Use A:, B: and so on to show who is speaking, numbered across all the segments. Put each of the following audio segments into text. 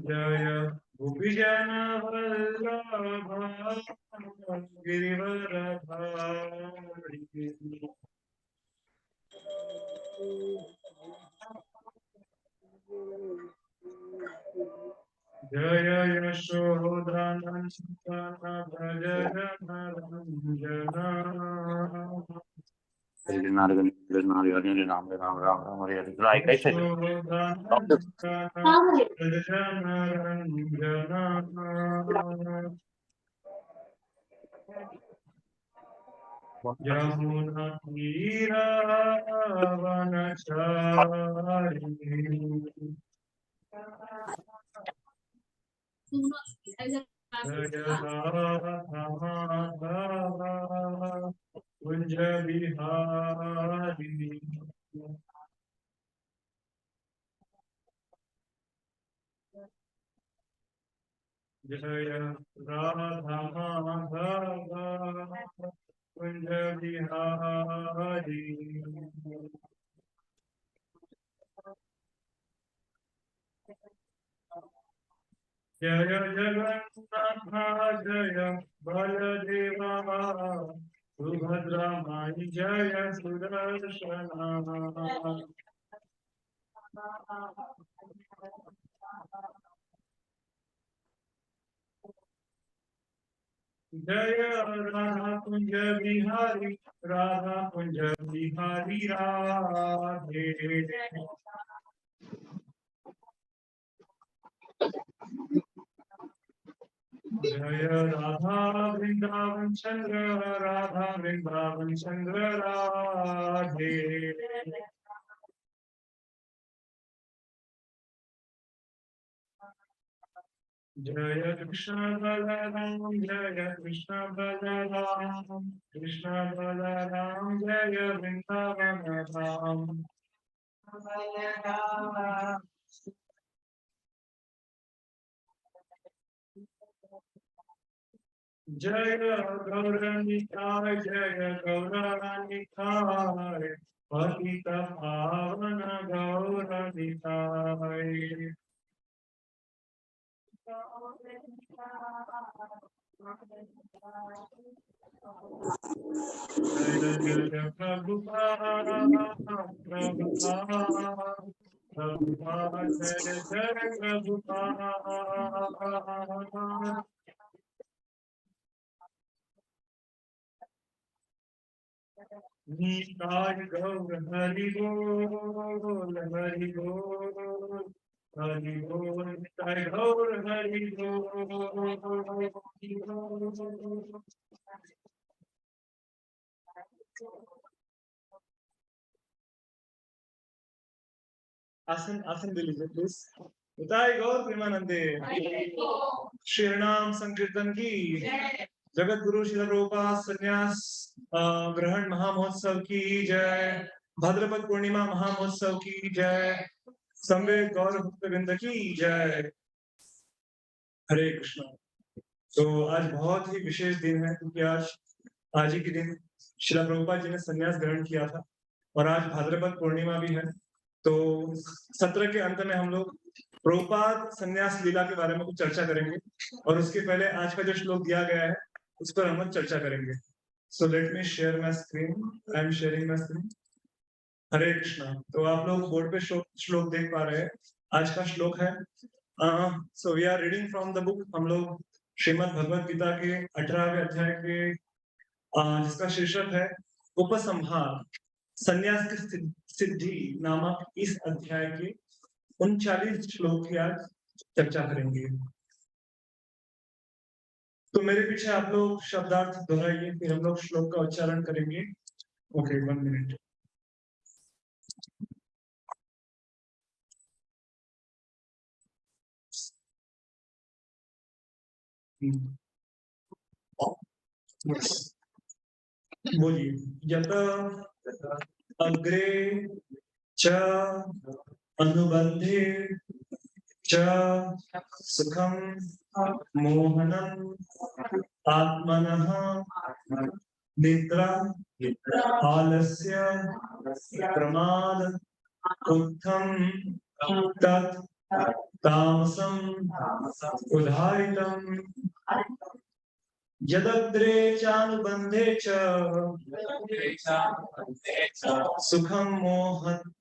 A: जय गोपीजन वल्लभ गिरिवरधारी जय यशोधनंदन भज जनरंजन राम राम राम राम हरे हरे ट्राई कैसे यमुना तीरावनचारिणी जय राधा माधव कुंज बिहारी जय राधा माधव कुंज बिहारी जय जगन्नाथ जय बलदेवा सुभद्रा माई जय सुदर्शन जय राधा कुंज बिहारी राधा कुंज बिहारी राधे जय राधा वृंदावन चंद्र राधा वृंदावन चंद्र राधे जय कृष्ण बलराम जय कृष्ण बलराम कृष्ण बलराम जय वृंदावन राम जय गौरनिताय जय गौरनिताय पतित पावन गौरनिताय जय जय प्रभुपाद प्रभुपाद प्रभुपाद जय जय प्रभुपाद निताय गौर हरि बोल हरि बोल हरि बोल निताय गौर हरि बोल आसन आसन ले लीजिए प्लीज निताय गौर प्रेमानंदे श्री नाम संकीर्तन की जगत गुरु श्रील प्रभुपाद संन्यास ग्रहण महामहोत्सव की जय भाद्रपद पूर्णिमा महामहोत्सव की जय संवेद गौर भक्तवृंद की जय हरे कृष्ण। तो आज बहुत ही विशेष दिन है क्योंकि आज ही के दिन श्रील प्रभुपाद जी ने संन्यास ग्रहण किया था और आज भाद्रपद पूर्णिमा भी है। तो सत्र के अंत में हम लोग प्रभुपाद संन्यास लीला के बारे में कुछ चर्चा करेंगे और उसके पहले आज का जो श्लोक दिया गया है उस पर हम चर्चा करेंगे। So let me share my screen. I am sharing my screen. Hare Krishna. तो आप लोग बोर्ड पे श्लोक देख पा रहे हैं। आज का श्लोक है so we are reading from the book. हम लोग श्रीमद् भगवद गीता के 18वें अध्याय के जिसका शीर्षक है उपसंहार संन्यास की सिद्धि नामक इस अध्याय के 39 श्लोक की आज चर्चा करेंगे। तो मेरे पीछे आप लोग शब्दार्थ दोहराइए फिर हम लोग श्लोक का उच्चारण करेंगे। Okay 1 minute. बोलिए यत अग्रे च अनुबंधे च सुखम मोहनम आत्मनः निद्रा आलस्य प्रमाद उत्थम तत् तामसं उदारितं यदग्रे चानुबन्धे च सुखं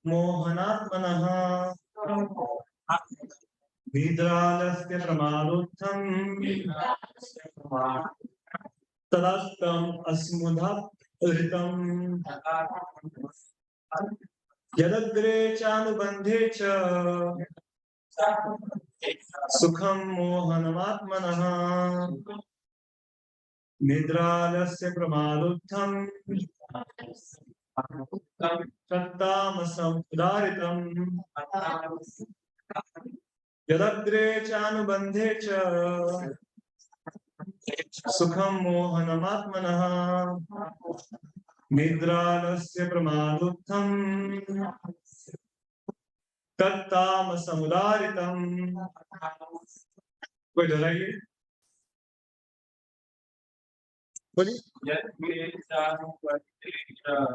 A: मोहनात्मनः निद्रालस्य प्रमादोत्थं तदास्तम् अस्मुधारितं यदग्रे चानुबन्धे च सुखं मोहनमात्मनः निद्रालस्य प्रमादोत्थं तत्तामसम् उदारितं यदग्रे चानुबन्धे च सुखं मोहनमात्मनः निद्रालस्य प्रमादोत्थं तत्तामसमुदारितं। कोई डराइए, बोलिए।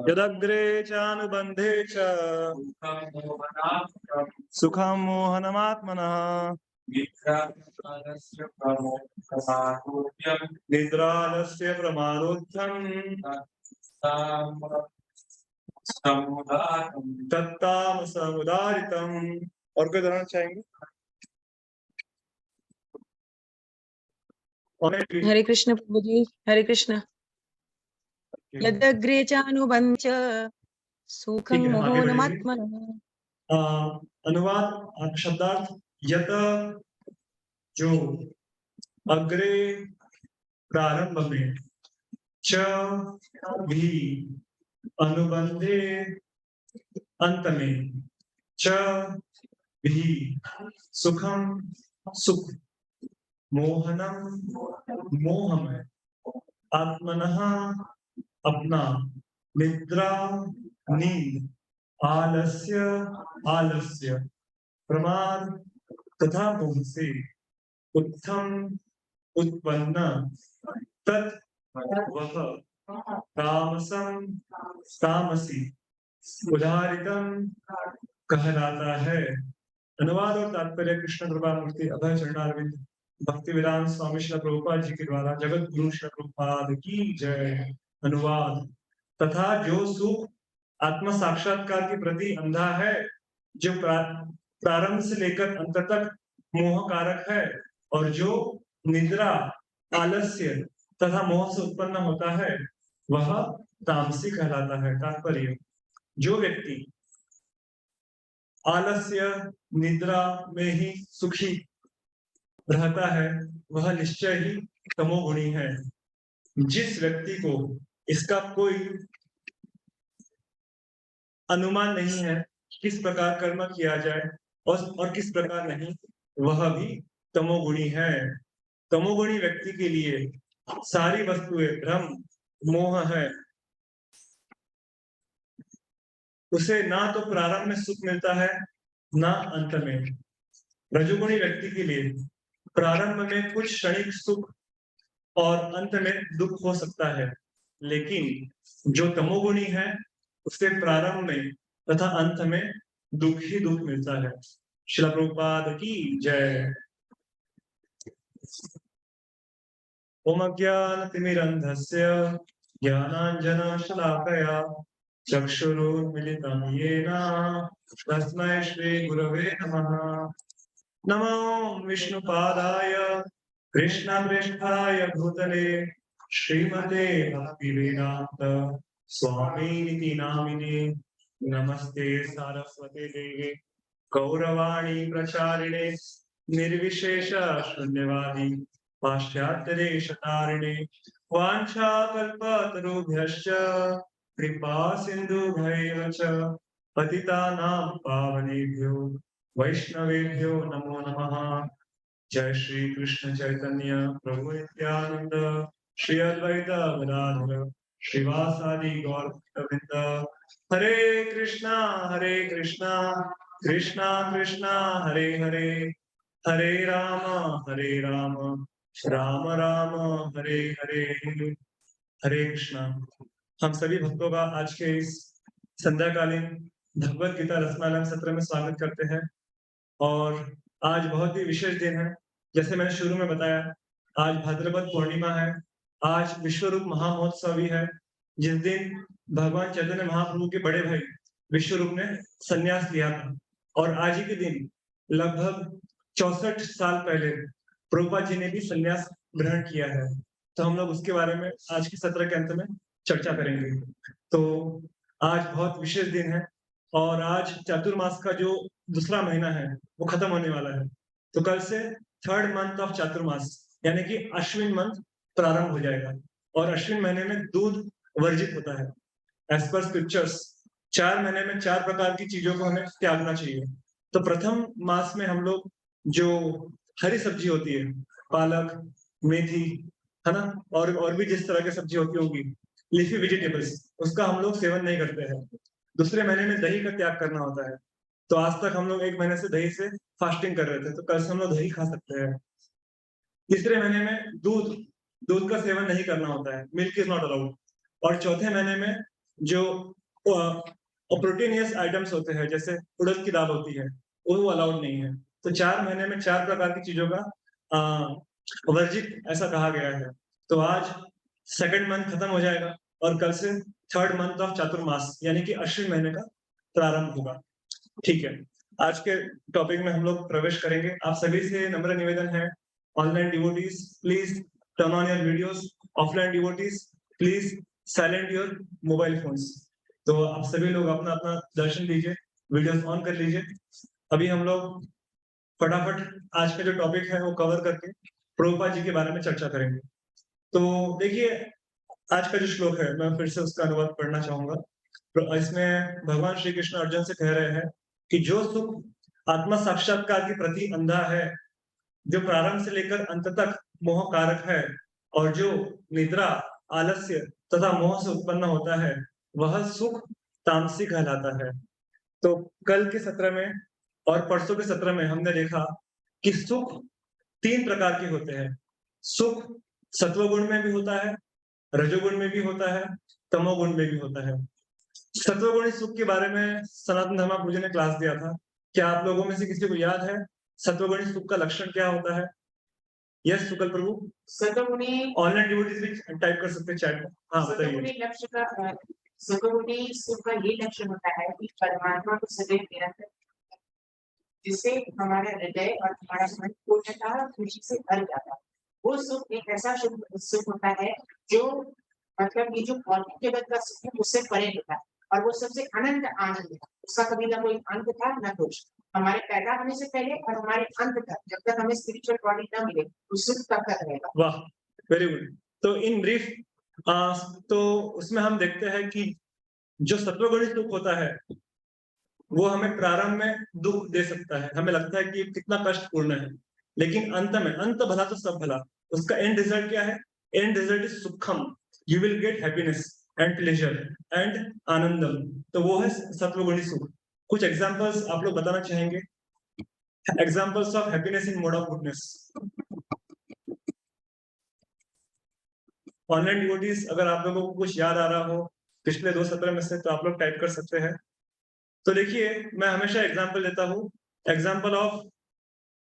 A: यदग्रे चानुबन्धे च सुखं मोहनमात्मनः निद्रालस्य प्रमादोत्थं तत्तामसमुदारितं। और कोई उदाहरण चाहेंगे?
B: हरे कृष्ण प्रभु जी, हरे कृष्ण। यदग्रे चानुबन्ध सुखं मोहनमात्मनः।
A: अनुवाद शब्दार्थ यत जो अग्रे प्रारंभ में, च भी अनुबंधे अंत में, च भी सुखम सुख, मोहनम मोह में, आत्मनः अपना, निद्रा नींद, आलस्य आलस्य, प्रमाद तथा मोह से उत्थम उत्पन्न तत् वह तामसम तामसी उदारितम कहलाता है। अनुवाद और तात्पर्य कृष्ण कृपामूर्ति अभय चरणारविंद भक्ति वेदांत स्वामी श्री प्रभुपाद जी के द्वारा जगत गुरु श्री प्रभुपाद की जय। अनुवाद तथा जो सुख आत्म साक्षात्कार के प्रति अंधा है, जो प्रारंभ से लेकर अंत तक मोह कारक है, और जो निद्रा आलस्य तथा मोह से उत्पन्न होता है, वह तामसी कहलाता है। तात्पर्य जो व्यक्ति आलस्य निद्रा में ही सुखी रहता है, वह निश्चय ही तमोगुणी है। जिस व्यक्ति को इसका कोई अनुमान नहीं है किस प्रकार कर्म किया जाए और किस प्रकार नहीं, वह भी तमोगुणी है। तमोगुणी व्यक्ति के लिए सारी वस्तुएं भ्रम मोह है। उसे ना तो प्रारंभ में सुख मिलता है, ना अंत में। रजोगुणी व्यक्ति के लिए प्रारंभ में कुछ क्षणिक सुख और अंत में दुख हो सकता है, लेकिन जो तमोगुणी है उसे प्रारंभ में तथा अंत में दुख ही दुख मिलता है। श्रील प्रभुपाद की जय। ओम अज्ञानतिमिरन्धस्य ज्ञानाञ्जनशलाकया चक्षुरुन्मिलितं येन तस्मै श्रीगुरवे नमः। नमो विष्णुपादाय कृष्णपृष्ठाय भूतले श्रीमते भक्तिवेदांत स्वामिनिति नामिने नमस्ते सारस्वते देवे गौरवाणी प्रचारिणे निर्विशेष शून्यवादी पाश्चात्य देशतारिणे वाञ्छाकल्पतरुभ्यश्च कृपा सिन्धुभ्यैव च पतितानां पावनेभ्यो वैष्णवेभ्यो नमो नमः। जय श्री कृष्ण चैतन्य प्रभु नित्यानंद श्री अद्वैत गदाधर श्रीवासादि गौर भक्तवृंद। हरे कृष्णा कृष्णा कृष्णा हरे हरे, हरे राम राम राम हरे हरे। हरे कृष्णा। हम सभी भक्तों का आज के इस संध्याकालीन भगवत गीता रसमाला सत्र में स्वागत करते हैं। और आज बहुत ही विशेष दिन है। जैसे मैंने शुरू में बताया, आज भाद्रपद पूर्णिमा है, आज विश्वरूप महामहोत्सव भी है, जिस दिन भगवान चैतन्य महाप्रभु के बड़े भाई विश्वरूप ने संन्यास लिया था। और आज ही के दिन लगभग 64 साल पहले प्रभुपाद जी ने भी संन्यास ग्रहण किया है। तो हम लोग उसके बारे में आज के सत्र के अंत में चर्चा करेंगे। तो आज बहुत विशेष दिन है और आज चातुर्मास का जो दूसरा महीना है वो खत्म होने वाला है। तो कल से 3rd मंथ ऑफ चातुर्मास यानी कि अश्विन मंथ प्रारंभ हो जाएगा और अश्विन महीने में दूध वर्जित होता है। एज पर स्क्रिप्चर्स 4 महीने में 4 प्रकार की चीजों को हमें त्यागना चाहिए। तो प्रथम मास में हम लोग जो हरी सब्जी होती है, पालक, मेथी, है ना, और भी जिस तरह की सब्जी होती होगी, लीफी वेजिटेबल्स, उसका हम लोग सेवन नहीं करते हैं। दूसरे महीने में दही का त्याग करना होता है। तो आज तक हम लोग 1 महीने से दही से फास्टिंग कर रहे थे, तो कल से हम लोग दही खा सकते हैं। तीसरे महीने में दूध का सेवन नहीं करना होता है, मिल्क इज नॉट अलाउड। और चौथे महीने में जो प्रोटीनियस आइटम्स होते हैं, जैसे उड़द की दाल होती है, वो अलाउड नहीं है। तो 4 महीने में 4 प्रकार की चीजों का वर्जित ऐसा कहा गया है। तो आज 2nd मंथ खत्म हो जाएगा और कल से 3rd मंथ ऑफ चातुर्मास यानी कि अश्विन महीने का प्रारंभ होगा। ठीक है, आज के टॉपिक में हम लोग प्रवेश करेंगे। आप सभी से नम्र निवेदन है, online devotees please turn on your videos, offline devotees please silent your mobile phones. तो आप सभी लोग अपना अपना दर्शन लीजिए, वीडियोस ऑन कर लीजिए। अभी हम लोग फटाफट आज का जो टॉपिक है वो कवर करके प्रभुपाद जी के बारे में चर्चा करेंगे। तो देखिए, आज का जो श्लोक है मैं फिर से उसका अनुवाद पढ़ना चाहूंगा। तो इसमें भगवान श्री कृष्ण अर्जुन से कह रहे हैं कि जो सुख आत्मा साक्षात्कार के प्रति अंधा है, जो प्रारंभ से लेकर अंत तक मोह कारक है, और जो निद्रा, आलस्य तथा मोह से उत्पन्न होता है, वह सुख तामसिक कहलाता है। तो कल के सत्र में और परसों के सत्र में हमने देखा कि सुख 3 प्रकार के होते हैं। सुख सत्वगुण में भी होता है, रजोगुण में भी होता है, तमोगुण में भी होता है। सत्वगुणी सुख के बारे में सनातन धर्माप्रभु जी ने क्लास दिया था। क्या आप लोगों में से किसी को याद है सत्वगुणी सुख का लक्षण क्या होता है? यस सुकल प्रभु,
C: सत्वगुणी
A: ऑनलाइन डिवोटीज भी टाइप कर सकते हैं चैट में। हाँ
C: सत्वगुणी
A: बताइए।
C: लक्ष्य का सत्वगुणी सुख का ये लक्षण होता है कि परमात्मा को सदैव निरंतर, जिससे हमारा हृदय और हमारा मन पूर्णतः खुशी से भर जाता है। वो सुख एक ऐसा सुख होता है जो मतलब ये जो भौतिक जगत का सुख है उससे परे होता है और वो सबसे अनंत आनंद है। उसका कभी ना कोई अंत था ना दोष। हमारे पैदा होने से पहले और हमारे अंत तक जब तक हमें स्पिरिचुअल बॉडी न मिले उस सुख तब तक रहेगा।
A: वाह, वेरी गुड। तो इन ब्रीफ तो उसमें हम देखते हैं कि जो सत्वगुणी सुख होता है वो हमें प्रारंभ में दुख दे सकता है, हमें लगता है कि कितना कष्टपूर्ण है, लेकिन अंत में, अंत भला तो सब भला, उसका एंड रिजल्ट क्या है? End result is sukham, you will get happiness and pleasure and anandam. तो वो है सत्वगुणी सुख। कुछ एग्जांपल्स आप लोग बताना चाहेंगे? Examples of happiness in mode of goodness. Online devotees, अगर आप लोगों को कुछ याद आ रहा हो पिछले 2 सत्र में से, तो आप लोग टाइप कर सकते हैं। तो देखिए, मैं हमेशा एग्जांपल देता हूँ, example of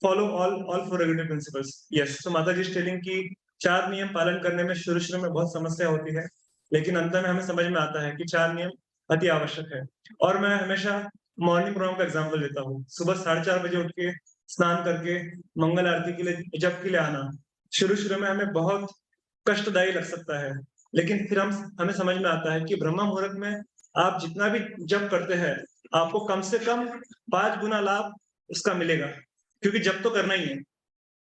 A: follow all 4 regulatory principles. Yes, so Mata ji telling की 4 नियम पालन करने में शुरू में बहुत समस्या होती है, लेकिन अंत में हमें समझ में आता है कि 4 नियम अति आवश्यक है। और मैं हमेशा मॉर्निंग प्रोग्राम का एग्जांपल देता हूँ। सुबह 4:30 बजे उठ के स्नान करके मंगल आरती के लिए, जप के लिए आना, शुरू में हमें बहुत कष्टदायी लग सकता है, लेकिन फिर हमें समझ में आता है कि ब्रह्म मुहूर्त में आप जितना भी जप करते हैं, आपको कम से कम 5 गुना लाभ उसका मिलेगा, क्योंकि जप तो करना ही है।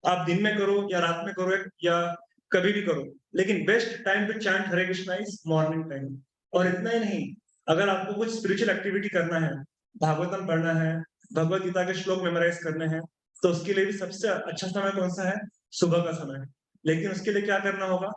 A: आप दिन में करो या रात में करो या कभी भी करो, लेकिन best time to chant Hare Krishna is morning time. और इतना ही नहीं, अगर आपको कुछ स्पिरिचुअल एक्टिविटी करना है, भागवतम पढ़ना है, भगवत गीता के श्लोक मेमोराइज करने हैं, तो उसके लिए भी सबसे अच्छा समय कौन सा है? सुबह का समय। लेकिन उसके लिए क्या करना होगा?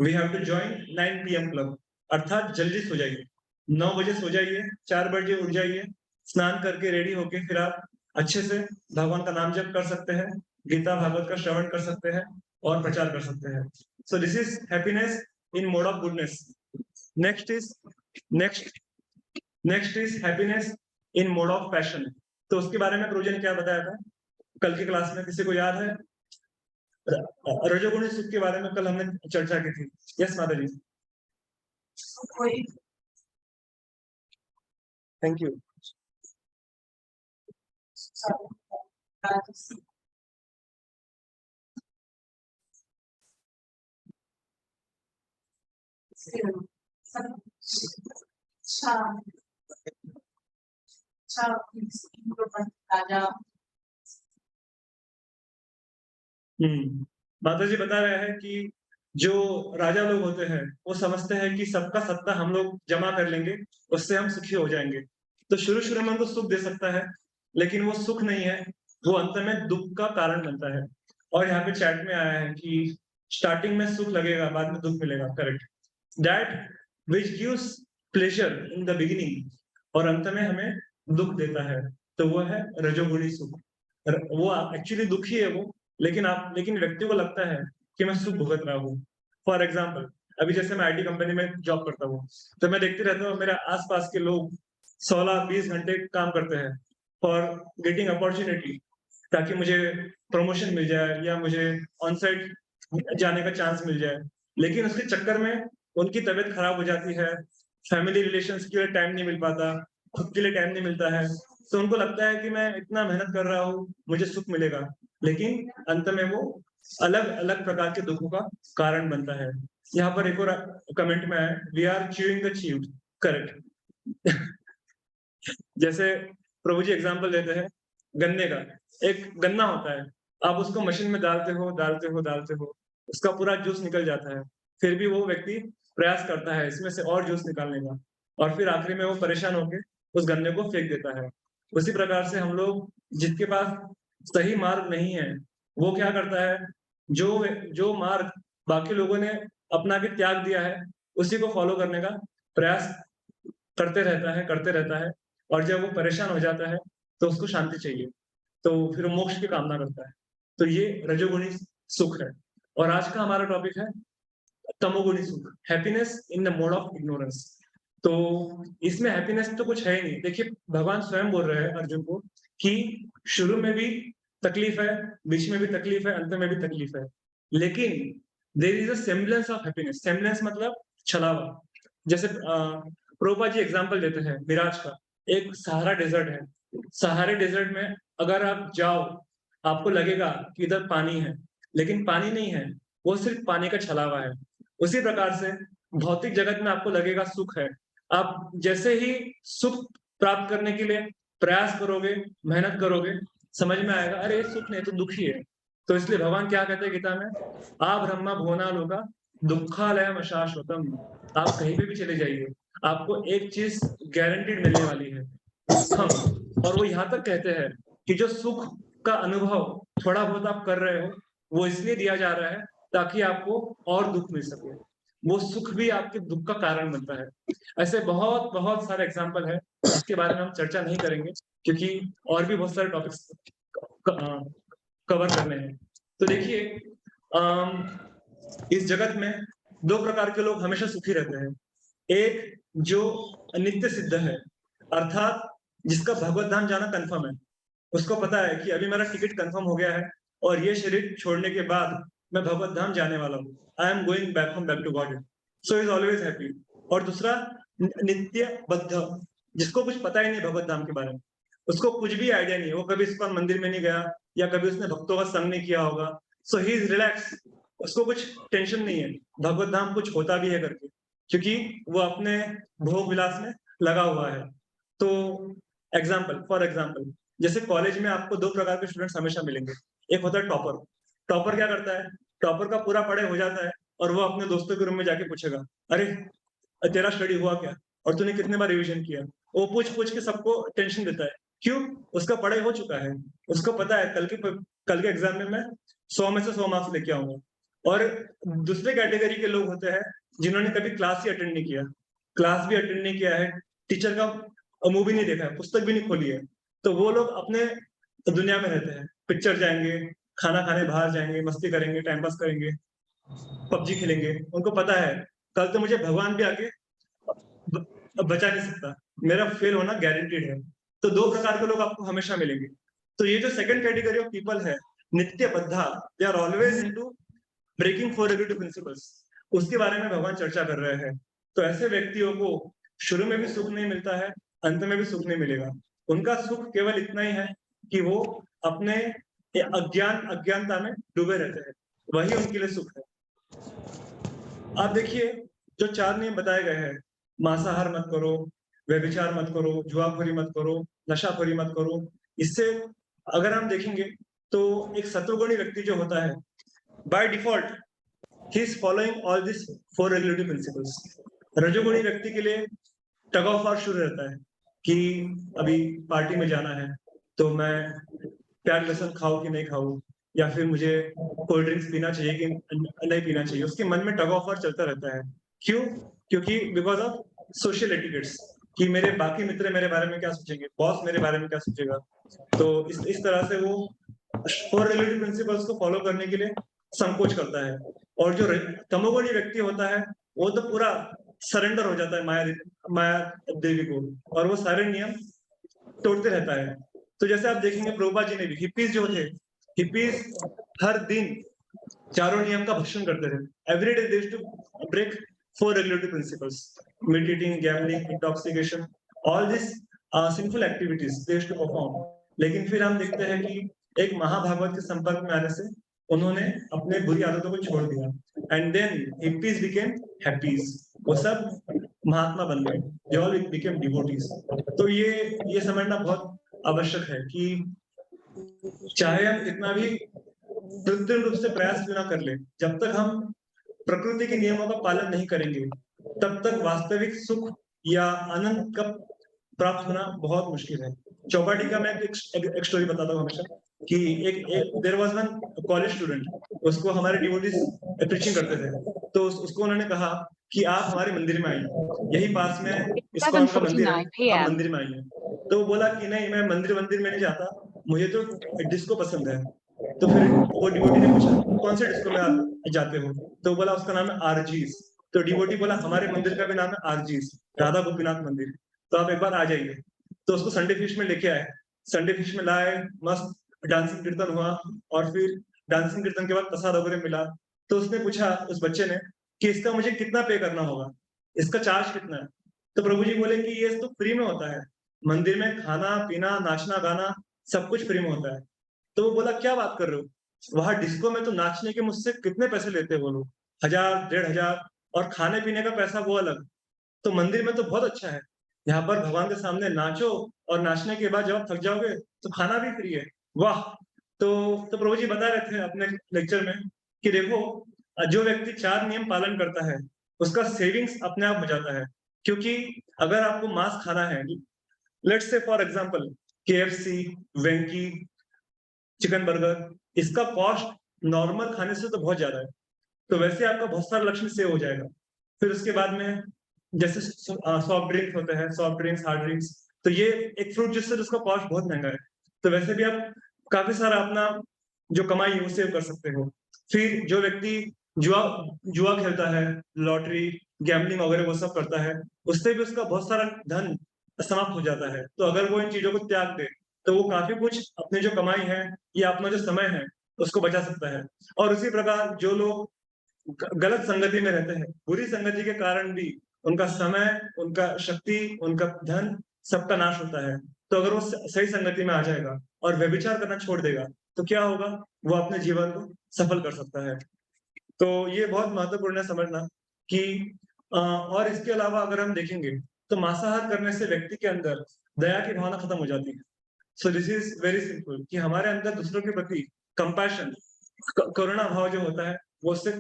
A: We have to join 9 PM club, अर्थात जल्दी सो जाइए, 9 बजे सो जाइए, 4 बजे उठ जाइए, स्नान करके रेडी होके फिर आप अच्छे से भगवान का नाम जप कर सकते हैं, गीता भागवत का श्रवण कर सकते हैं और प्रचार कर सकते हैं। So this is happiness in mode of goodness. Next is happiness in mode of passion. तो उसके बारे में प्रभु जी ने क्या बताया था? कल की क्लास में किसी को याद है? रजोगुणी सुख के बारे में कल हमने चर्चा की थी। यस माता जी,
C: कोई
A: थैंक यू।
C: राजा
A: माता जी बता रहे हैं कि जो राजा लोग होते हैं वो समझते हैं कि सबका सत्ता हम लोग जमा कर लेंगे, उससे हम सुखी हो जाएंगे। तो शुरू में उनको सुख दे सकता है, लेकिन वो सुख नहीं है, वो अंत में दुख का कारण बनता है। और यहाँ पे चैट में आया है कि स्टार्टिंग में सुख लगेगा, बाद में दुख मिलेगा। Correct, that which gives pleasure in the beginning और अंत में हमें दुख देता है, तो वो है रजोगुणी सुख। वो एक्चुअली दुखी है वो, लेकिन व्यक्ति को लगता है कि मैं सुख भुगत रहा हूँ। फॉर एग्जाम्पल, अभी जैसे मैं आईटी कंपनी में जॉब करता हूँ, तो मैं देखते रहता हूँ मेरे आसपास के लोग 16-20 घंटे काम करते हैं फॉर गेटिंग अपॉर्चुनिटी, ताकि मुझे प्रमोशन मिल जाए या मुझे ऑन साइट जाने का चांस मिल जाए। लेकिन उसके चक्कर में उनकी तबीयत खराब हो जाती है, फैमिली रिलेशंस के लिए टाइम नहीं मिल पाता, खुद के लिए टाइम नहीं मिलता है। तो उनको लगता है कि मैं इतना मेहनत कर रहा हूँ, मुझे सुख मिलेगा, लेकिन अंत में वो अलग अलग प्रकार के दुखों का कारण बनता है। यहाँ पर एक और कमेंट में है, we are chewing the chewed. Correct. जैसे प्रभु जी एग्जाम्पल देते हैं गन्ने का। एक गन्ना होता है, आप उसको मशीन में डालते हो, उसका पूरा जूस निकल जाता है, फिर भी वो व्यक्ति प्रयास करता है इसमें से और जूस निकालने का, और फिर आखिरी में वो परेशान होकर उस गन्ने को फेंक देता है। उसी प्रकार से हम लोग, जिसके पास सही मार्ग नहीं है, वो क्या करता है, जो मार्ग बाकी लोगों ने अपना के त्याग दिया है, उसी को फॉलो करने का प्रयास करते रहता है, और जब वो परेशान हो जाता है तो उसको शांति चाहिए, तो फिर वो मोक्ष की कामना करता है। तो ये रजोगुणी सुख है। और आज का हमारा टॉपिक है तमोगुणी सुख, happiness in the mode of ignorance. तो इसमें हैप्पीनेस तो कुछ है ही नहीं। देखिए, भगवान स्वयं बोल रहे हैं अर्जुन को कि शुरू में भी तकलीफ है, बीच में भी तकलीफ है, अंत में भी तकलीफ है, लेकिन there is a semblance of happiness. Semblance मतलब छलावा। जैसे प्रभुपाद जी एग्जांपल देते हैं मिराज का। एक सहारा डेजर्ट है, सहारे डेजर्ट में अगर आप जाओ, आपको लगेगा कि इधर पानी है, लेकिन पानी नहीं है, वो सिर्फ पानी का छलावा है। उसी प्रकार से भौतिक जगत में आपको लगेगा सुख है, आप जैसे ही सुख प्राप्त करने के लिए प्रयास करोगे, मेहनत करोगे, समझ में आएगा अरे ये सुख नहीं तो दुख ही है। तो इसलिए भगवान क्या कहते हैं गीता में, आ ब्रह्मा भुवना लोका दुखालयम अशाश्वतम। आप कहीं पे भी चले जाइए, आपको एक चीज गारंटीड मिलने वाली है, दुखम। और वो यहाँ तक कहते हैं कि जो सुख का अनुभव थोड़ा बहुत आप कर रहे हो, वो इसलिए दिया जा रहा है ताकि आपको और दुख मिल सके। वो सुख भी आपके दुख का कारण बनता है। ऐसे बहुत बहुत सारे एग्जाम्पल है, जिसके बारे में हम चर्चा नहीं करेंगे, क्योंकि और भी बहुत सारे टॉपिक्स कवर करने हैं। तो देखिए, इस जगत में दो प्रकार के लोग हमेशा सुखी रहते हैं। एक जो नित्य सिद्ध है, अर्थात जिसका भगवत धाम जाना कंफर्म है, उसको पता है कि अभी मेरा टिकट कंफर्म हो गया है और ये शरीर छोड़ने के बाद मैं भगवत धाम जाने वाला हूँ, I am going back home, back to God, so is always happy. और दूसरा नित्य बद्ध, जिसको कुछ पता ही नहीं भगवत धाम के बारे में, उसको कुछ भी आइडिया नहीं है, वो कभी इस पर मंदिर में नहीं गया या कभी उसने भक्तों का संग नहीं किया होगा, सो ही इज रिलैक्स, उसको कुछ टेंशन नहीं है भगवत धाम कुछ होता भी है करके, क्योंकि वो अपने भोग विलास में लगा हुआ है। तो फॉर एग्जाम्पल, जैसे कॉलेज में आपको दो प्रकार के स्टूडेंट्स हमेशा मिलेंगे। एक होता है टॉपर। टॉपर क्या करता है, टॉपर का पूरा पढ़ाई हो जाता है और वो अपने दोस्तों के रूम में जाके पूछेगा, अरे तेरा स्टडी हुआ क्या, और तूने कितने बार रिवीजन किया। वो पूछ पूछ के सबको टेंशन देता है। क्यों? उसका पढ़ाई हो चुका है, उसको पता है कल के एग्जाम में मैं 100 में से 100 मार्क्स लेके आऊंगा। और दूसरे कैटेगरी के लोग होते हैं जिन्होंने कभी क्लास ही अटेंड नहीं किया, क्लास भी अटेंड नहीं किया है, टीचर का मुंह भी नहीं देखा है, पुस्तक भी नहीं खोली है, तो वो लोग अपने दुनिया में रहते हैं, पिक्चर जाएंगे, खाना खाने बाहर जाएंगे, मस्ती करेंगे, टाइम पास करेंगे, पबजी खेलेंगे। उनको पता है कल तो मुझे भगवान भी आके बचा नहीं सकता, मेरा फेल होना गारंटीड है। तो दो प्रकार के लोग आपको हमेशा मिलेंगे। तो ये जो सेकंड कैटेगरी ऑफ पीपल है, nitya baddha, they are always into breaking four regulatory principles, उसके बारे में भगवान चर्चा कर रहे हैं। तो ऐसे व्यक्तियों को शुरू में भी सुख नहीं मिलता है, अंत में भी सुख नहीं मिलेगा। उनका सुख केवल इतना ही है कि वो अपने अज्ञानता में डूबे रहते हैं, वही उनके लिए सुख है। आप देखिए, जो 4 नियम बताए गए हैं, मांसाहार मत करो, व्यभिचार मत करो, जुआखोरी मत करो, नशाखोरी मत करो, इससे अगर हम देखेंगे तो एक सत्वगुणी व्यक्ति जो होता है, by default he is following all this 4 regulatory principles. रजोगुणी व्यक्ति के लिए टग ऑफ वार शुरू रहता है कि अभी पार्टी में जाना है, तो मैं प्याज लहसुन खाऊं कि नहीं खाऊं, या फिर मुझे कोल्ड ड्रिंक्स पीना चाहिए कि नहीं पीना चाहिए। उसके मन में टग ऑफ वार चलता रहता है। क्यों? क्योंकि बिकॉज ऑफ सोशल एटिकेट्स, कि मेरे बाकी मित्र मेरे बारे में क्या सोचेंगे, बॉस मेरे बारे में क्या सोचेगा। तो इस तरह से वो 4 रेगुलेटरी प्रिंसिपल्स को फॉलो करने के लिए संकोच करता है। और जो तमोगुणी व्यक्ति होता है, वो तो पूरा सरेंडर हो जाता है माया देवी को, और वो सारे नियम तोड़ते रहता है। तो जैसे आप देखेंगे प्रभुपाद जी ने भी, हिप्पीज जो थे, हिप्पीज हर दिन 4 नियम का भक्षण करते थे। Every day they used to break 4 regulatory principles, meditating, gambling, intoxication, all this sinful activities they used to perform. लेकिन फिर हम देखते हैं कि एक महाभागवत के संपर्क में आने से उन्होंने अपने बुरी आदतों को छोड़ दिया, एंड देन हिप्पीज बिकेम हैप्पीज। वो सब महात्मा बन गए, दे ऑल बिकेम डिवोटीज। तो ये समझना बहुत आवश्यक है कि चाहे हम कितना भी कृत्रिम रूप से प्रयास क्यों ना कर ले, जब तक हम प्रकृति के नियमों का पालन नहीं करेंगे, तब तक वास्तविक सुख या आनंद का प्राप्त होना बहुत मुश्किल है। चौपाटी का मैं एक स्टोरी बताता हूँ हमेशा, कि एक there was one college student, उसको हमारे डिवोटीज प्रीचिंग करते थे, तो उसको उन्होंने कहा कि आप हमारे मंदिर में आइए, यही पास में इस्कॉन का मंदिर है, आप मंदिर में आइए। तो वो बोला कि नहीं, मैं मंदिर में नहीं जाता, मुझे तो डिस्को पसंद है। तो फिर वो डिवोटी ने पूछा, कौन से डिस्को में आप जाते हो? तो बोला उसका नाम है आरजीस। तो डिवोटी बोला, हमारे मंदिर का भी नाम है आरजीस, राधा गोपीनाथ मंदिर, तो आप एक बार आ जाइए। तो उसको संडे फिश में लेके आए, संडे फिश में लाए, मस्त डांसिंग कीर्तन हुआ, और फिर डांसिंग कीर्तन के बाद प्रसाद वगैरह मिला। तो उसने पूछा, उस बच्चे ने, कि इसका मुझे कितना पे करना होगा, इसका चार्ज कितना है? तो प्रभु जी बोले कि ये तो फ्री में होता है, मंदिर में खाना पीना नाचना गाना सब कुछ फ्री में होता है। तो वो बोला, क्या बात कर रहे हो, वहां डिस्को में तो नाचने के मुझसे कितने पैसे लेते हैं वो लोग, 1000 1500, और खाने पीने का पैसा वो अलग। तो मंदिर में तो बहुत अच्छा है, यहाँ पर भगवान के सामने नाचो, और नाचने के बाद जब आप थक जाओगे तो खाना भी फ्री है। वाह! तो प्रभु जी बता रहे थे अपने लेक्चर में कि देखो, जो व्यक्ति 4 नियम पालन करता है, उसका सेविंग्स अपने आप हो जाता है। क्योंकि अगर आपको मांस खाना है, let's say for example KFC, Venky, chicken burger, इसका कॉस्ट नॉर्मल खाने से तो बहुत ज्यादा है, तो वैसे आपका बहुत सारा लक्ष्य सेव हो जाएगा। फिर उसके बाद में जैसे सॉफ्ट ड्रिंक्स होते हैं, सॉफ्ट ड्रिंक्स, हार्ड ड्रिंक्स, तो ये एक फ्रूट जूस है जिसका कॉस्ट बहुत महंगा है, तो वैसे भी आप काफी सारा अपना जो कमाई है वो सेव कर सकते हो। फिर जो व्यक्ति जुआ जुआ खेलता है, लॉटरी, गैम्बलिंग वगैरह वो सब करता है, उससे भी उसका बहुत सारा धन समाप्त हो जाता है। तो अगर वो इन चीजों को त्याग दे, तो वो काफी कुछ अपनी जो कमाई है या अपना जो समय है उसको बचा सकता है। और उसी प्रकार जो लोग गलत संगति में रहते हैं, बुरी संगति के कारण भी उनका समय, उनका शक्ति, उनका धन सबका नाश होता है। तो अगर वो सही संगति में आ जाएगा और व्यभिचार करना छोड़ देगा, तो क्या होगा, वो अपने जीवन को सफल कर सकता है। तो ये बहुत महत्वपूर्ण है समझना कि और इसके अलावा अगर हम देखेंगे तो मांसाहार करने से व्यक्ति के अंदर दया की भावना खत्म हो जाती है। So this is very simple, कि हमारे अंदर दूसरों के प्रति कंपैशन, करुणा भाव जो होता है वो उससे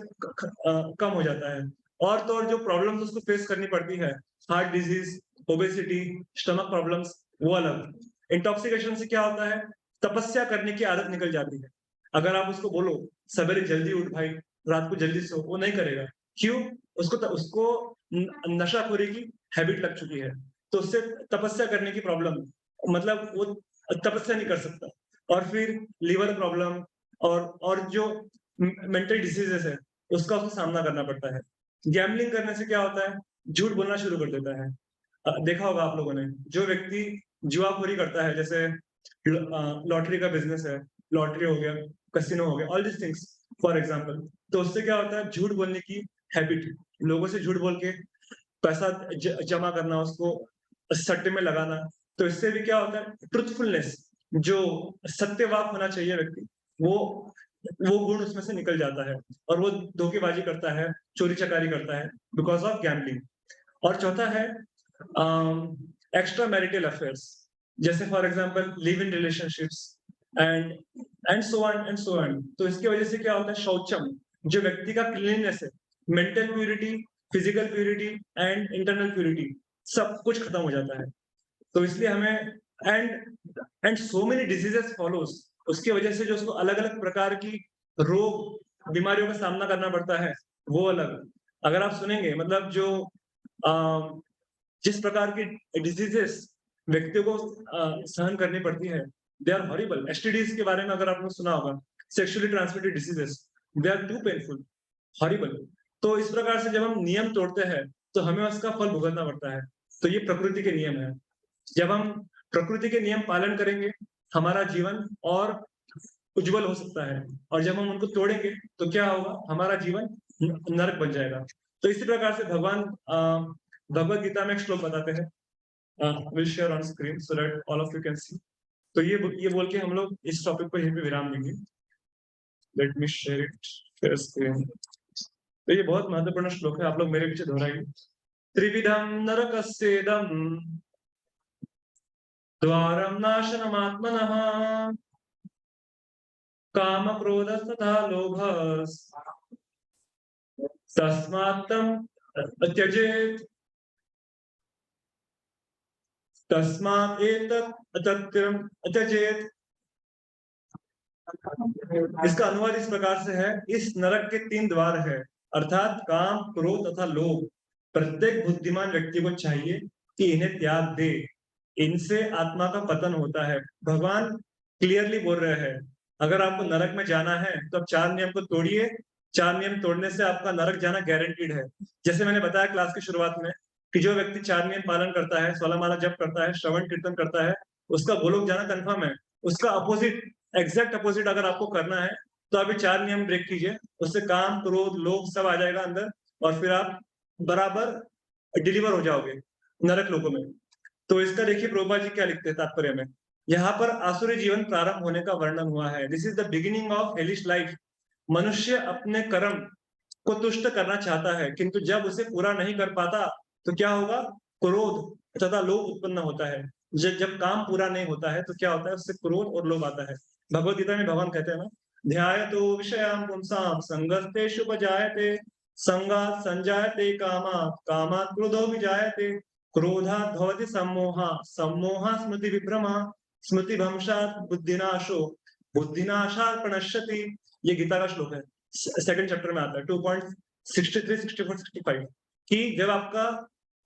A: कम हो जाता है। और तो और जो प्रॉब्लम्स उसको फेस करनी पड़ती है, heart disease, obesity, stomach problems, वो अलग। इंटॉक्सिकेशन से क्या होता है, तपस्या करने की आदत निकल जाती है। अगर आप उसको बोलो सवेरे जल्दी उठ भाई, रात को जल्दी सो, वो नहीं करेगा। क्यों? उसको नशाखोरी की हैबिट लग चुकी है, तो उससे तपस्या करने की प्रॉब्लम, मतलब वो तपस्या नहीं कर सकता। और फिर लीवर प्रॉब्लम और जो मेंटल डिसीजेस है उसका उसको सामना करना पड़ता है। गैम्बलिंग करने से क्या होता है, झूठ बोलना शुरू कर देता है। देखा होगा आप लोगों ने, जो व्यक्ति जुआखोरी करता है, जैसे लॉटरी का बिजनेस है, लॉटरी हो गया, कसिनो हो गया, all this things for example. तो उससे क्या होता है, झूठ बोलने की हैबिट, लोगों से झूठ बोल के पैसा जमा करना, उसको सट्टे में लगाना। तो इससे भी क्या होता है, ट्रुथफुलनेस, जो सत्यवाक होना चाहिए व्यक्ति, वो गुण उसमें से निकल जाता है, और वो धोखेबाजी करता है, चोरी चकारी करता है बिकॉज ऑफ गैम्बलिंग। और चौथा है एक्स्ट्रा मैरिटल अफेयर्स, जैसे for example live in relationships and so on. तो इसकी वजह से क्या होता है, शौचम, जो व्यक्ति का क्लीननेस है, mental purity, physical purity and internal purity, सब कुछ खत्म हो जाता है। तो इसलिए हमें and so many diseases follows, उसकी वजह से जो उसको अलग अलग प्रकार की रोग बीमारियों का सामना करना पड़ता है, वो अलग। अगर आप सुनेंगे, मतलब जो जिस प्रकार की डिजीजेस व्यक्तियों को सहन करनी पड़ती है, दे आर हॉरिबल। एसटीडीज के बारे में अगर आपने सुना होगा, sexually transmitted diseases, they are too painful, horrible. तो इस प्रकार से जब हम नियम तोड़ते हैं तो हमें उसका फल भुगतना पड़ता है। तो ये प्रकृति के नियम है। जब हम प्रकृति के नियम पालन करेंगे, हमारा जीवन और उज्जवल हो सकता है, और जब हम उनको तोड़ेंगे तो क्या होगा, हमारा जीवन नरक बन जाएगा। तो इसी प्रकार से भगवान भगवत गीता में एक श्लोक बताते हैं, will share on screen so that all of you can see. तो ये बोल के हम लोग इस टॉपिक को यहीं पे विराम देंगे। Late me share it, share screen. तो ये बहुत महत्वपूर्ण श्लोक है, आप लोग मेरे पीछे दोहराइए। त्रिविधम नरकस्येदम द्वारम नाशनमात्मनः काम क्रोध तथा लोभ तस्मात्तम त्यजेत तस्मात् एतत् त्यजेत। इसका अनुवाद इस प्रकार से है, इस नरक के 3 द्वार है, अर्थात काम, क्रोध तथा लोभ। प्रत्येक बुद्धिमान व्यक्ति को चाहिए कि इन्हें त्याग दे, इनसे आत्मा का पतन होता है। भगवान क्लियरली बोल रहे हैं, अगर आपको नरक में जाना है तो आप 4 नियम को तोड़िए। 4 नियम तोड़ने से आपका नरक जाना गारंटीड है। जैसे मैंने बताया क्लास की शुरुआत में कि जो व्यक्ति 4 नियम पालन करता है, 16 माला जप करता है, श्रवण कीर्तन करता है, उसका गोलोक जाना कंफर्म है। उसका अपोजिट, एग्जैक्ट अपोजिट अगर आपको करना है तो अभी 4 नियम ब्रेक कीजिए, उससे काम, क्रोध, लोभ सब आ जाएगा अंदर, और फिर आप बराबर डिलीवर हो जाओगे नरक लोकों में। तो इसका देखिए प्रभुपाद जी क्या लिखते हैं तात्पर्य में। यहाँ पर आसुरी जीवन प्रारंभ होने का वर्णन हुआ है। This is the beginning of hellish life. मनुष्य अपने कर्म को तुष्ट करना चाहता है, किंतु जब उसे पूरा नहीं कर पाता तो क्या होगा, क्रोध तथा लोभ उत्पन्न होता है। जब काम पूरा नहीं होता है तो क्या होता है, उससे क्रोध और लोभ आता है। भगवत गीता में भगवान कहते हैं ना, ध्यायतो विषयान् पुंसां संगस्तेषुपजायते, संगात् संजायते कामात्, कामात् क्रोधो विजायते, क्रोधात् भवति सम्मोहः, सम्मोहः स्मृति विभ्रमः, स्मृति भ्रंशात् बुद्धिनाशो, बुद्धिनाशात् प्रणश्यति। ये गीता का श्लोक है, सेकंड चैप्टर में आता है 2.63, 64, 65, कि जब आपका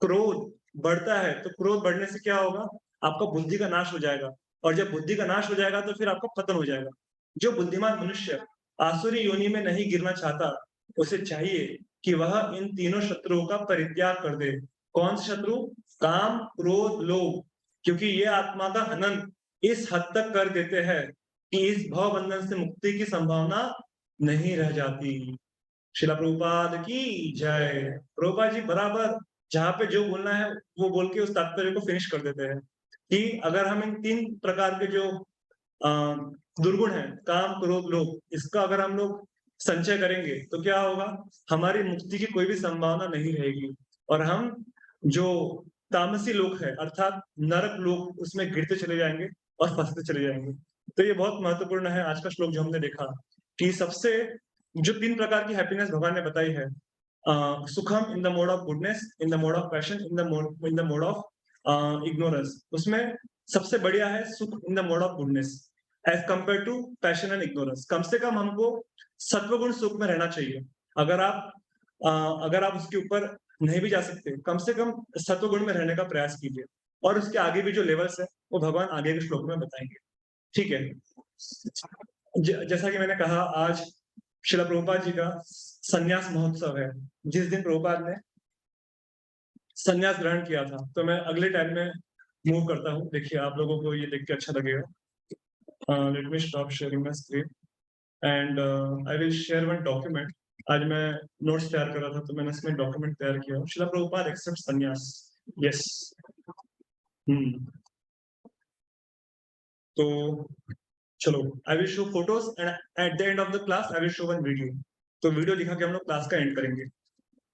A: क्रोध बढ़ता है तो क्रोध बढ़ने से क्या होगा, आपका बुद्धि का नाश हो जाएगा, और जब बुद्धि का नाश हो जाएगा तो फिर आपका पतन हो जाएगा। जो बुद्धिमान मनुष्य आसुरी योनि में नहीं गिरना चाहता, उसे चाहिए कि वह इन तीनों शत्रुओं का परित्याग कर दे। कौन से शत्रु, काम, क्रोध, लोभ, क्योंकि ये आत्मा का हनन इस हद तक कर देते हैं कि इस भव बंधन से मुक्ति की संभावना नहीं रह जाती। श्रील प्रभुपाद की जय। प्रभुपाद जी बराबर जहाँ पे जो बोलना है वो बोल के उस तात्पर्य को फिनिश कर देते हैं कि अगर हम इन 3 प्रकार के जो दुर्गुण है, काम, क्रोध, लोभ, इसका अगर हम लोग संचय करेंगे तो क्या होगा, हमारी मुक्ति की कोई भी संभावना नहीं रहेगी, और हम जो तामसी लोक है अर्थात नरक लोक, उसमें गिरते चले जाएंगे और फंसते चले जाएंगे। तो ये बहुत महत्वपूर्ण है आज का श्लोक जो हमने देखा, कि सबसे जो 3 प्रकार की हैप्पीनेस भगवान ने बताई है, sukham in the mode of goodness, in the mode of passion, in the mode of ignorance, उसमें सबसे बढ़िया है sukh in the mode of goodness as compared to passion and ignorance. कम से कम हमको सत्वगुण सुख में रहना चाहिए। अगर आप उसके ऊपर नहीं भी जा सकते, कम से कम सत्वगुण में रहने का प्रयास कीजिए, और उसके आगे भी जो लेवल्स है वो भगवान आगे के श्लोक में बताएंगे। ठीक है, जैसा कि मैंने कहा, आज श्रील प्रभुपाद जी का संन्यास महोत्सव है। जिस दिन प्रभुपाद ने संन्यास ग्रहण किया था, तो मैं अगले टाइम में मूव करता हूँ। देखिए आप लोगों को ये देख के अच्छा लगेगा। Let me stop sharing my screen and I will share one document. आज मैं नोट्स तैयार कर रहा था तो मैंने इसमें डॉक्यूमेंट तैयार किया। शिला प्रभुपाद एक्सेप्ट संन्यास। यस। तो चलो, I will show photos and at the end of the class I will show one video. तो वीडियो दिखा के हम लोग क्लास का एंड करेंगे।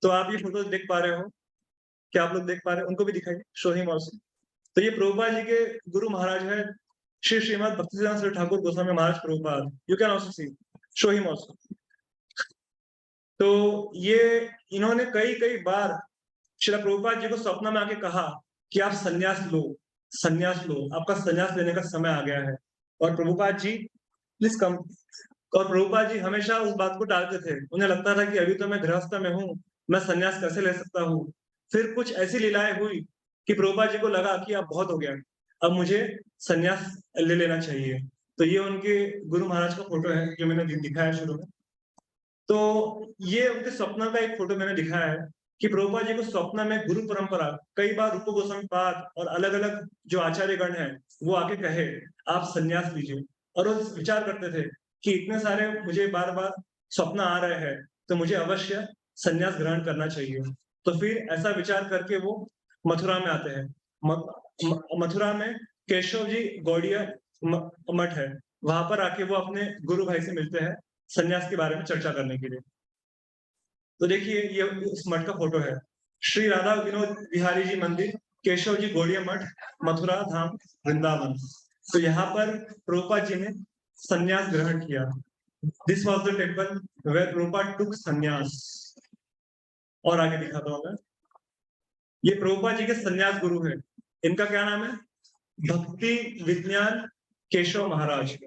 A: तो आप ये फोटोज देख पा रहे हो? क्या आप लोग देख पा रहे हो? उनको भी दिखाइए, शो हिम आल्सो। तो ये प्रभुपाद जी के गुरु महाराज है, Shri Srimad Bhaktisiddhanta Shri Thakur Goswami Maharaj Prabhupada. You can also see, show him also. तो ये इन्होंने कई बार श्रील प्रभुपाद जी को स्वप्न में आके कहा कि आप संन्यास लो, आपका संन्यास लेने का समय आ गया है। और प्रभुपाद जी प्लीज कम। और प्रभुपाद जी हमेशा उस बात को टालते थे। उन्हें लगता था कि अभी तो मैं गृहस्थ में हूँ, मैं संन्यास कैसे ले सकता हूँ। फिर कुछ ऐसी लीलाएं हुई कि प्रभुपाद जी को लगा कि अब बहुत हो गया, अब मुझे संन्यास ले लेना चाहिए। तो ये उनके गुरु महाराज का फोटो है जो मैंने दिखाया शुरू में। तो ये उनके स्वप्न का एक फोटो मैंने दिखाया है कि प्रभुपाद जी को स्वप्न में गुरु परंपरा कई बार रूप गोस्वामी पाद और अलग अलग जो आचार्यगण हैं वो आके कहे आप संन्यास लीजिए। और वो विचार करते थे कि इतने सारे मुझे बार बार स्वप्न आ रहे हैं तो मुझे अवश्य संन्यास ग्रहण करना चाहिए। तो फिर ऐसा विचार करके वो मथुरा में आते हैं। मथुरा में केशव जी गौड़िया मठ है, वहां पर आके वो अपने गुरु भाई से मिलते हैं संन्यास के बारे में चर्चा करने के लिए। तो देखिए ये उस मठ का फोटो है। श्री राधा विनोद बिहारी जी मंदिर, केशव जी गौड़िया मठ, मथुरा धाम, वृंदावन। तो यहाँ पर प्रभुपाद जी ने संन्यास ग्रहण किया। This was the temple where Prabhupada took sannyas. और आगे दिखाता हूं मैं। ये प्रभुपाद जी के संन्यास गुरु है। इनका क्या नाम है? भक्ति विज्ञान केशव महाराज।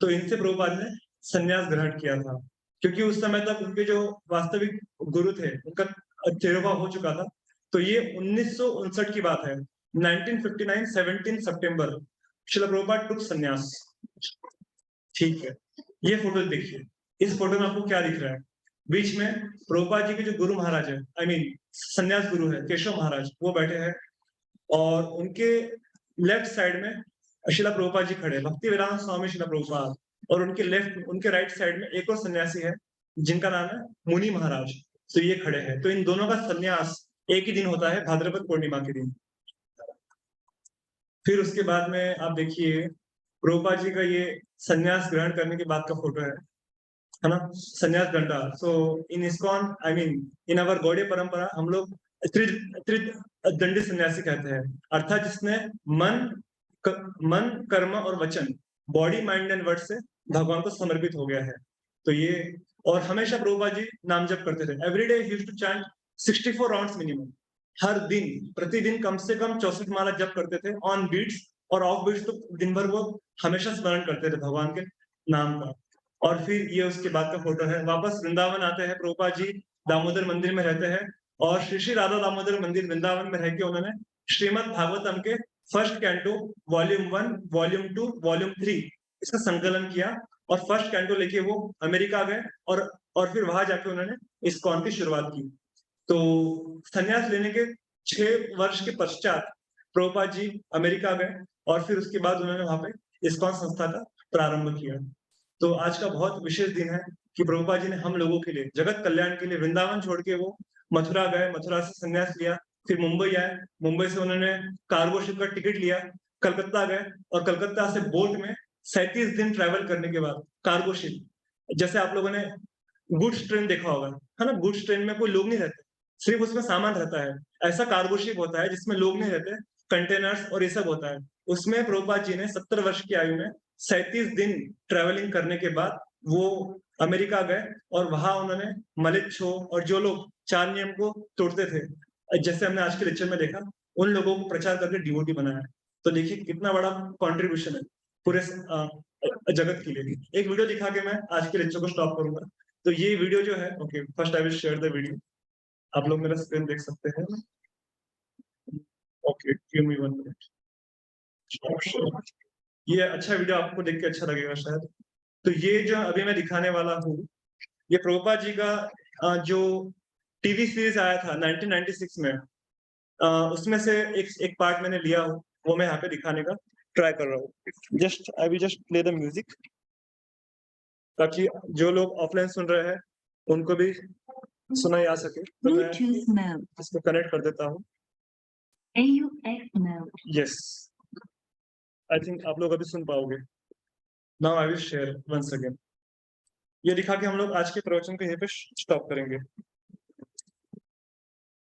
A: तो इनसे प्रभुपाद ने संन्यास ग्रहण किया था, क्योंकि उस समय तक उनके जो वास्तविक गुरु थे उनका तिरोभाव हो चुका था। तो ये 1959 की बात है, 1959 17 सितंबर श्रील प्रभुपाद टुक संन्यास। ठीक है, ये फोटो देखिए। इस फोटो में आपको क्या दिख रहा है? बीच में प्रभुपाद जी के जो गुरु महाराज है, आई मीन संन्यास गुरु है केशव महाराज, वो बैठे हैं। और उनके लेफ्ट साइड में शिला प्रभुपाद जी खड़े, भक्ति वेदांत स्वामी शिला प्रभुपाद। और उनके राइट साइड में एक और सन्यासी है जिनका नाम है मुनि महाराज। तो ये खड़े हैं। तो इन दोनों का सन्यास एक ही दिन होता है, भाद्रपद पूर्णिमा के दिन। फिर उसके बाद में आप देखिए प्रभुपाद जी का ये सन्यास ग्रहण करने के बाद का फोटो है ना, सन्यास दंडा। सो इन इस्कॉन, आई मीन इन अवर गौड़ीय परंपरा, हम लोग त्रिदंडी सन्यासी कहते हैं, अर्थात जिसने मन कर्म और वचन, बॉडी माइंड एंड वर्ड से भगवान को समर्पित हो गया है। तो ये, और हमेशा प्रभुपाद जी नाम जप करते थे। Everyday he used to chant 64 rounds minimum. हर दिन प्रतिदिन कम से कम 64 माला जप करते थे, ऑन बीट्स और ऑफ बीट्स। तो दिन भर वो हमेशा स्मरण करते थे भगवान के नाम का। और फिर ये उसके बाद का फोटो है। वापस वृंदावन आते हैं प्रभुपाद जी, दामोदर मंदिर में रहते हैं। और श्री श्री राधा दामोदर मंदिर वृंदावन में रह के उन्होंने श्रीमद भागवतम के first canto volume 1, volume 2, volume 3 इसका संकलन किया। और फर्स्ट कैंटो लेके वो अमेरिका गए और फिर वहां जाके उन्होंने इस्कॉन की शुरुआत की। तो संन्यास लेने के 6 वर्ष के पश्चात प्रभुपाद जी अमेरिका गए और फिर उसके बाद उन्होंने वहां पे इस्कॉन संस्था का प्रारंभ किया। तो आज का बहुत विशेष दिन है कि प्रभुपाद जी ने हम लोगों के लिए, जगत कल्याण के लिए, वृंदावन छोड़ के वो मथुरा गए, मथुरा से संन्यास लिया, फिर मुंबई आए, मुंबई से उन्होंने कार्गो शिप का टिकट लिया, कलकत्ता गए और कलकत्ता से बोट में 37 दिन ट्रैवल करने के बाद कार्गो शिप, जैसे आप लोगों ने गुड्स ट्रेन देखा होगा है ना, गुड्स ट्रेन में कोई लोग नहीं रहते, सिर्फ उसमें सामान रहता है। ऐसा कार्गो शिप होता है जिसमें लोग नहीं रहते, कंटेनर्स और ये सब होता है। उसमें प्रभुपाद जी ने 70 वर्ष की आयु में 37 दिन ट्रेवलिंग करने के बाद वो अमेरिका गए और वहां उन्होंने मलिच्छो और जो लोग 4 नियम को तोड़ते थे, जैसे हमने आज के लेक्चर में देखा, उन लोगों को प्रचार करके डिवोटी बनाया। तो देखिए कितना बड़ा कंट्रीब्यूशन है पूरे जगत के लिए। एक वीडियो दिखा के मैं आज के लेक्चर को स्टॉप करूंगा। तो ये वीडियो जो है, okay, first I will share the video. आप लोग मेरा स्क्रीन देख सकते हैं। Okay, give me 1 minute. ये अच्छा वीडियो आपको देख के अच्छा लगेगा शायद। तो ये जो अभी मैं दिखाने वाला हूँ, ये प्रभुपाद जी का जो टीवी सीरीज आया था 1996 में, उसमें से एक पार्ट मैंने लिया हूँ, वो मैं यहाँ पे दिखाने का ट्राई कर रहा हूँ। Just I will just play the music, ताकि जो लोग ऑफलाइन सुन रहे हैं उनको भी सुना जा सके। तो मैं
D: Bluetooth mode.
A: इसको कनेक्ट कर देता हूँ।
D: AUX mode.
A: Yes, I think आप लोग अभी सुन पाओगे। Now I will share once again. ये दिखा के हम लोग आज के प्रवचन को यहीं पे स्टॉप करेंगे।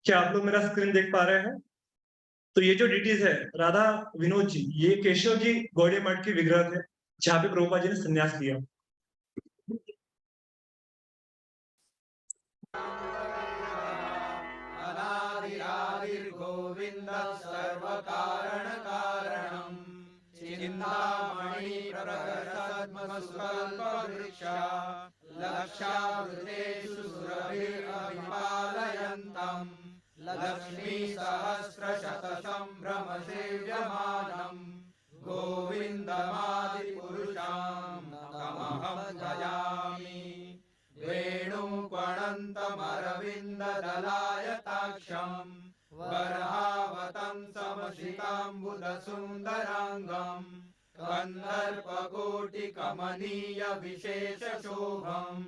A: क्या आप लोग मेरा स्क्रीन देख पा रहे हैं? तो ये जो डिटीज है, राधा विनोद जी, ये केशव जी गौड़िया मठ के विग्रह थे जहाँ पे प्रभुपाद जी ने संन्यास लिया।
E: गोविंद सर्व कारण कारणम चिंतामणि प्रकटसद्मसुकल्प वृक्षा लक्षावृतेषु सुरभिरभिपालयन्तम् लक्ष्मी सहस्र शतसंभ्रम सेव्यमानम् गोविन्दमादिपुरुषं तमहं भजामि वेणुपणन्तमरविन्ददलायताक्षम् वरहावतं समसिताम्बुदसुन्दराङ्गम् कन्दर्पकोटिकमनीय विशेषशोभम्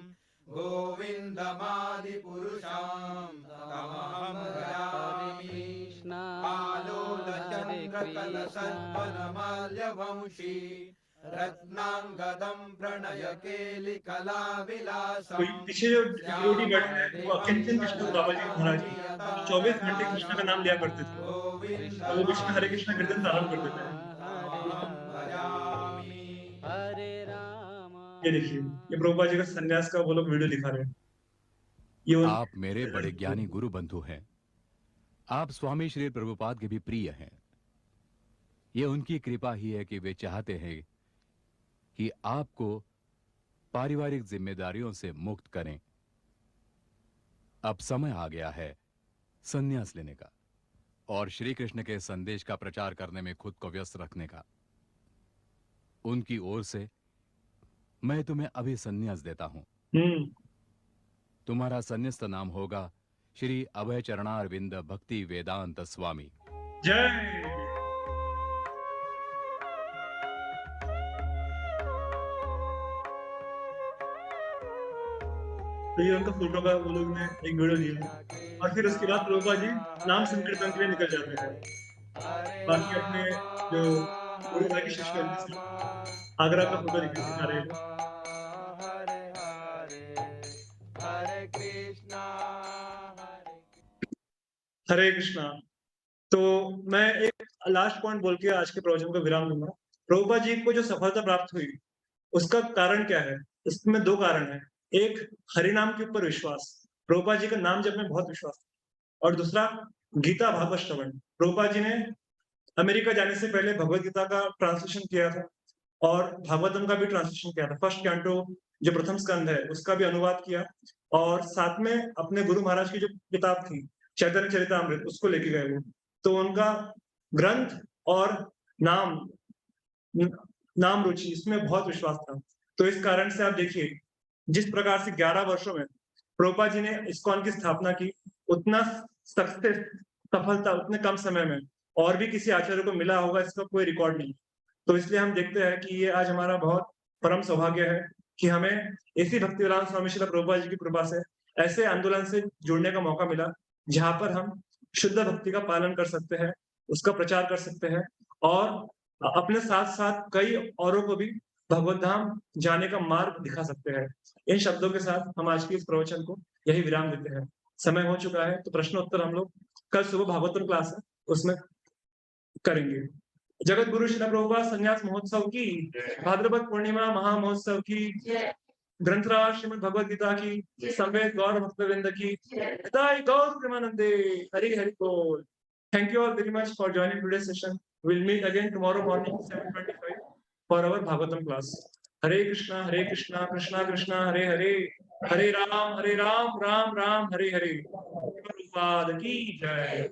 E: गोविन्दमादिपुरुषं तमहं भजामि आलोलचन्द्रकलसद्वनमाल्यवंशी रत्नांगदं प्रणयकेलिकलाविलासं
A: तो पीछे जो डिवोटी बैठे हैं वो अकिंचन कृष्ण बाबा जी महाराज जी 24 घंटे कृष्ण का नाम लिया करते थे। तो वो कृष्ण हरे कृष्ण कीर्तन प्रारंभ कर देते हैं। ये देखिए, ये प्रभुपाद जी का संन्यास का वो लोग वीडियो दिखा रहे हैं। ये
F: आप मेरे बड़े ज्ञानी गुरु बंधु हैं। आप स्वामी श्री प्रभुपाद के भी प्रिय हैं। ये उनकी कृपा ही है कि वे चाहते हैं कि आपको पारिवारिक जिम्मेदारियों से मुक्त करें। अब समय आ गया है संन्यास लेने का और श्री कृष्ण के संदेश का प्रचार करने में खुद को व्यस्त रखने का। उनकी ओर से मैं तुम्हें अभी संन्यास देता हूं। तुम्हारा संन्यास्त नाम होगा श्री अभय चरणारविंद भक्ति वेदांत स्वामी।
A: जय। तो ये उनका फोटो का वो लोग ने एक वीडियो लिया और फिर उसके बाद प्रभुपाद जी नाम संकीर्तन के लिए निकल जाते हैं। बाकी अपने जो गुरु भाई की शिष्य आगरा का फोटो दिखा रहे हैं। हरे कृष्णा। तो मैं एक लास्ट पॉइंट बोल के आज के प्रवचन को विराम दूंगा। प्रभुपाद जी को जो सफलता प्राप्त हुई उसका कारण क्या है? इसमें दो कारण है। एक, हरिनाम के ऊपर विश्वास। प्रभुपाद जी का नाम जप में बहुत विश्वास था। और दूसरा, गीता भागवत श्रवण। प्रभुपाद जी ने अमेरिका जाने से पहले भगवत गीता का ट्रांसलेशन किया था और भागवतम का भी ट्रांसलेशन किया था। फर्स्ट कैंटो जो प्रथम स्कंद है उसका भी अनुवाद किया और साथ में अपने गुरु महाराज की जो किताब थी चैतन्य चरितामृत उसको लेके गए वो। तो उनका ग्रंथ और नाम रुचि इसमें बहुत विश्वास था। तो इस कारण से आप देखिए जिस प्रकार से 11 वर्षों में प्रभुपाद जी ने इस्कॉन की स्थापना की, उतना सक्सेस सफलता उतने कम समय में और भी किसी आचार्य को मिला होगा इसका कोई रिकॉर्ड नहीं। तो इसलिए हम देखते हैं कि ये आज हमारा बहुत परम सौभाग्य है कि हमें ऐसी भक्ति वेदांत स्वामी श्रील प्रभुपाद जी की कृपा से ऐसे आंदोलन से जुड़ने का मौका मिला जहां पर हम शुद्ध भक्ति का पालन कर सकते हैं, उसका प्रचार कर सकते हैं और अपने साथ साथ कई औरों को भी भगवत धाम जाने का मार्ग दिखा सकते हैं। इन शब्दों के साथ हम आज की इस प्रवचन को यही विराम देते हैं। समय हो चुका है तो प्रश्न उत्तर हम लोग कल सुबह भागवतम क्लास है उसमें करेंगे। जगत गुरु श्री प्रभुपाद संन्यास महोत्सव की, भाद्रपद पूर्णिमा महामहोत्सव की, ग्रंथराज श्रीमद् भगवद गीता की, समेत गौर भक्तवृंद की, हिताय गौर प्रेमानंदे। हरि हरि बोल। Thank you all very much for joining today's session. We'll meet again tomorrow morning 7:25 for our Bhagavatam class. Hare Krishna, Krishna Krishna, Hare Hare, Hare Ram, Ram Ram, Hare Hare. Prabhupada ki jai.